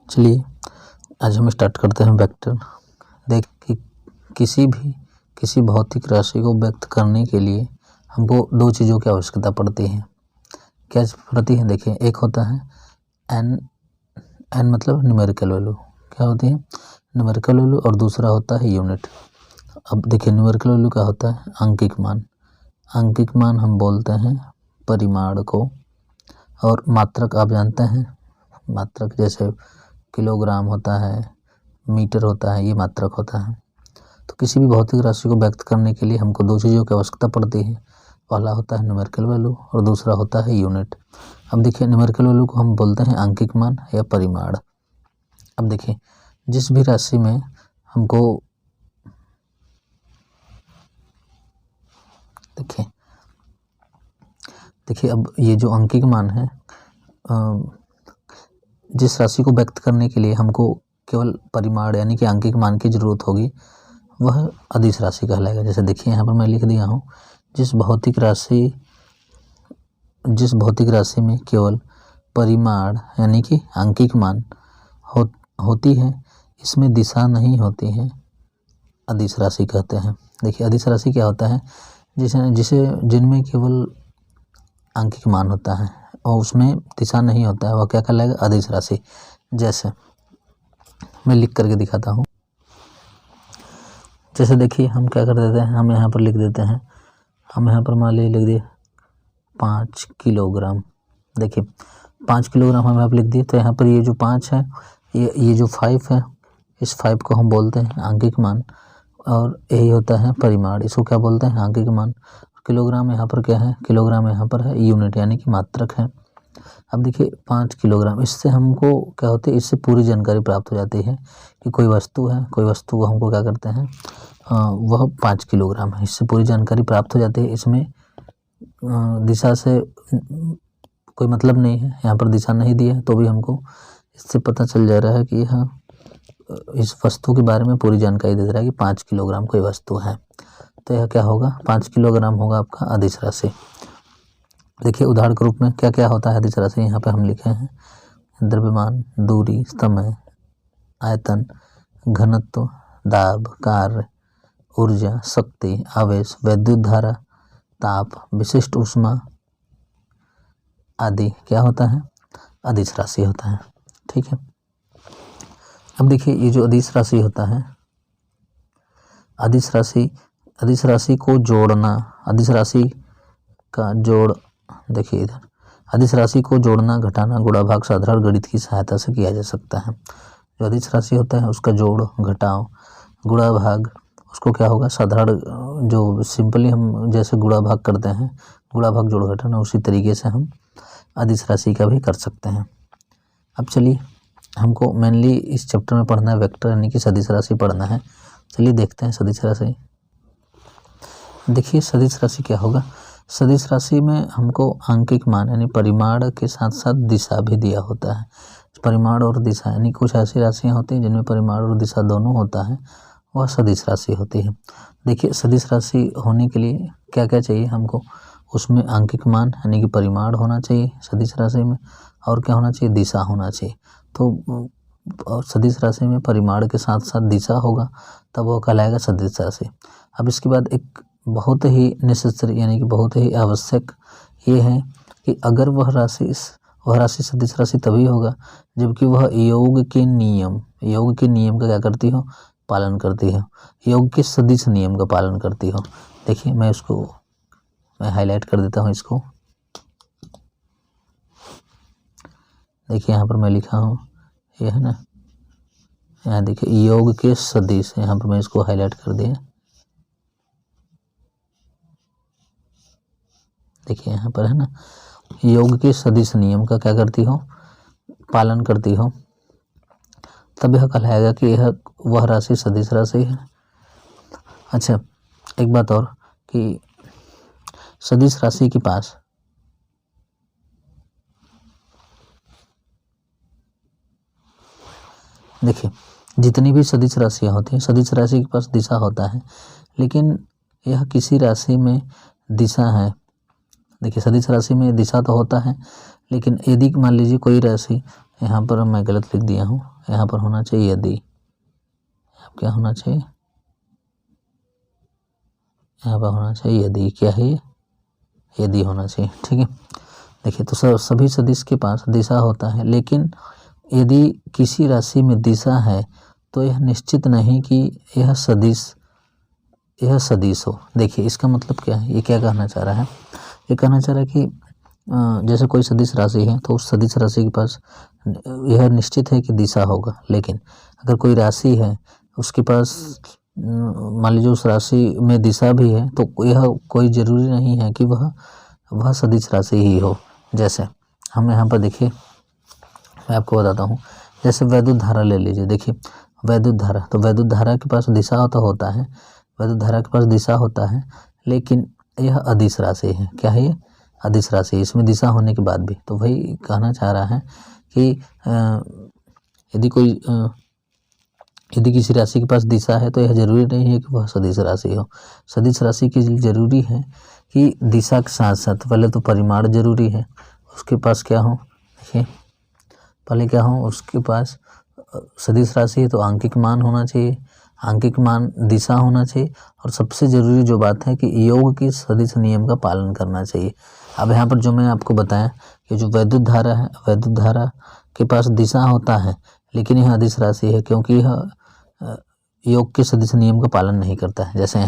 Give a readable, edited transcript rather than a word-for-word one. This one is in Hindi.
चलिए आज हम स्टार्ट करते हैं वेक्टर। देख कि किसी भौतिक राशि को व्यक्त करने के लिए हमको दो चीज़ों की आवश्यकता पड़ती है। क्या पड़ती है? देखिए, एक होता है एन मतलब न्यूमेरिकल वैल्यू, क्या होती है? न्यूमेरिकल वैल्यू, और दूसरा होता है यूनिट। अब देखिए, न्यूमेरिकल वैल्यू क्या होता है? अंकिक मान। अंकिक मान हम बोलते हैं परिमाण को, और मात्रक आप जानते हैं, मात्रक जैसे किलोग्राम होता है, मीटर होता है, ये मात्रक होता है। तो किसी भी भौतिक राशि को व्यक्त करने के लिए हमको दो चीज़ों की आवश्यकता पड़ती है। पहला होता है न्यूमेरिकल वैल्यू और दूसरा होता है यूनिट। अब देखिए, न्यूमेरिकल वैल्यू को हम बोलते हैं अंकिक मान या परिमाण। अब देखिए, जिस भी राशि में हमको देखिए अब ये जो अंकिक मान है, जिस राशि को व्यक्त करने के लिए हमको केवल परिमाण यानी कि अंकिक मान की जरूरत होगी, वह अदिश राशि कहलाएगा। जैसे देखिए, यहाँ पर मैं लिख दिया हूँ, जिस भौतिक राशि में केवल परिमाण यानी कि अंकिक मान होती है, इसमें दिशा नहीं होती है, अदिश राशि कहते हैं। देखिए, अदिश राशि क्या होता है? जिनमें केवल अंकिक मान होता है और उसमें दिशा नहीं होता है, वह क्या कहलाएगा? अदिश राशि। जैसे मैं लिख करके दिखाता हूँ। जैसे देखिए, हम क्या कर देते हैं, हम यहाँ पर लिख देते हैं, हम यहाँ पर मान लीजिए लिख दिए 5 किलोग्राम। देखिए, 5 किलोग्राम हम यहाँ पर लिख दिए, तो यहाँ पर ये जो 5 है, ये जो 5 है, इस 5 को हम बोलते हैं अंकिक मान, और यही होता है परिमाण। इसको क्या बोलते हैं? अंकिक मान। किलोग्राम यहाँ पर क्या है? किलोग्राम यहाँ पर है यूनिट यानी कि मात्रक है। अब देखिए, 5 किलोग्राम, इससे हमको क्या होती है? इससे पूरी जानकारी प्राप्त हो जाती है कि कोई वस्तु है, कोई वस्तु को हमको क्या करते हैं, वह 5 किलोग्राम है। इससे पूरी जानकारी प्राप्त हो जाती है। इसमें दिशा से कोई मतलब नहीं है, यहाँ पर दिशा नहीं दी है, तो भी हमको इससे पता चल जा रहा है कि यह इस वस्तु के बारे में पूरी जानकारी दे रहा है कि 5 किलोग्राम कोई वस्तु है। तो यह क्या होगा? 5 किलोग्राम होगा आपका अदिश राशि। देखिए, उदाहरण के रूप में क्या क्या होता है अदिश राशि, यहाँ पे हम लिखे हैं, द्रव्यमान, दूरी, समय, आयतन, घनत्व, दाब, कार्य, ऊर्जा, शक्ति, आवेश, विद्युत धारा, ताप, विशिष्ट ऊष्मा आदि क्या होता है? अदिश राशि होता है। ठीक है। अब देखिए, ये जो अदिश राशि होता है, अदिश राशि को जोड़ना, अदिश राशि का जोड़, देखिए इधर, अदिश राशि को जोड़ना, घटाना, गुणा भाग साधारण गणित की सहायता से किया जा सकता है। जो अदिश राशि होता है उसका जोड़, घटाव, गुणा भाग, उसको क्या होगा? साधारण, जो सिंपली हम जैसे गुणा भाग करते हैं, गुणा भाग जोड़ घटाना, उसी तरीके से हम अदिश राशि का भी कर सकते हैं। अब चलिए, हमको मेनली इस चैप्टर में पढ़ना है वेक्टर यानी कि सदिश राशि पढ़ना है। चलिए देखते हैं सदिश राशि। देखिए, सदिश राशि क्या होगा? सदिश राशि में हमको अंकिक मान यानी परिमाण के साथ साथ दिशा भी दिया होता है। परिमाण और दिशा यानी कुछ ऐसी राशियाँ होती हैं जिनमें परिमाण और दिशा दोनों होता है, वह सदिश राशि होती है। देखिए, सदिश राशि होने के लिए क्या क्या चाहिए हमको? उसमें अंकिक मान यानी कि परिमाण होना चाहिए सदिश राशि में, और क्या होना चाहिए? दिशा होना चाहिए। तो सदिश राशि में परिमाण के साथ साथ दिशा होगा, तब वो कहलाएगा सदिश राशि। अब इसके बाद एक बहुत ही नेसेसरी यानी कि बहुत ही आवश्यक ये है कि अगर वह राशि सदिश राशि तभी होगा जबकि वह योग के नियम का क्या करती हो? पालन करती हो। योग के सदिश नियम का पालन करती हो। देखिए, मैं हाईलाइट कर देता हूँ इसको। देखिए, यहाँ पर मैं लिखा हूँ, ये है ना, यहाँ देखिए, योग के सदिश, यहाँ पर मैं इसको हाईलाइट कर दिया। देखिए, यहाँ पर है ना, योग के सदिश नियम का क्या करती हो? पालन करती हो, तब यह कहलाएगा कि यह वह राशि सदिश राशि है। अच्छा, एक बात और कि सदिश राशि के पास देखिए, जितनी भी सदिश राशियाँ होती हैं, सदिश राशि के पास दिशा होता है, लेकिन यह किसी राशि में दिशा है। देखिए, सदिश राशि में दिशा तो होता है, लेकिन यदि मान लीजिए कोई राशि यहाँ पर मैं गलत लिख दिया हूँ, यहाँ पर होना चाहिए यदि, क्या होना चाहिए, यहाँ पर होना चाहिए यदि, क्या है ये, यदि होना चाहिए। ठीक है, देखिए तो सभी सदिश के पास दिशा होता है, लेकिन यदि किसी राशि में दिशा है तो यह निश्चित नहीं कि यह सदिश हो। देखिए इसका मतलब क्या है, ये क्या कहना चाह रहा है, ये कहना चाह रहा है कि जैसे कोई सदिश राशि है तो उस सदिश राशि के पास यह निश्चित है कि दिशा होगा, लेकिन अगर कोई राशि है उसके पास मान लीजिए उस राशि में दिशा भी है तो यह कोई ज़रूरी नहीं है कि वह सदिश राशि ही हो। जैसे हम यहाँ पर देखिए, मैं आपको बताता हूँ, जैसे वैद्युत धारा ले लीजिए। देखिए वैद्युत धारा, तो वैद्युत धारा के पास दिशा तो होता है, वैद्युत धारा के पास दिशा होता है, लेकिन यह अदिश राशि है। क्या है ये, अदिश राशि, इसमें दिशा होने के बाद भी। तो वही कहना चाह रहा है कि यदि किसी राशि के पास दिशा है तो यह जरूरी नहीं है कि वह सदिश राशि हो। सदिश राशि के लिए जरूरी है कि दिशा के साथ साथ पहले तो परिमाण जरूरी है, उसके पास क्या हो, देखिए पहले क्या हो, उसके पास सदिश राशि है तो आंकिक मान होना चाहिए, आंकिक मान दिशा होना चाहिए, और सबसे ज़रूरी जो बात है कि योग के सदिश नियम का पालन करना चाहिए। अब यहाँ पर जो मैं आपको बताया कि जो वैद्युत धारा है, वैद्युत धारा के पास दिशा होता है लेकिन यह अदिश राशि है, क्योंकि यह योग के सदिश नियम का पालन नहीं करता है। जैसे यहाँ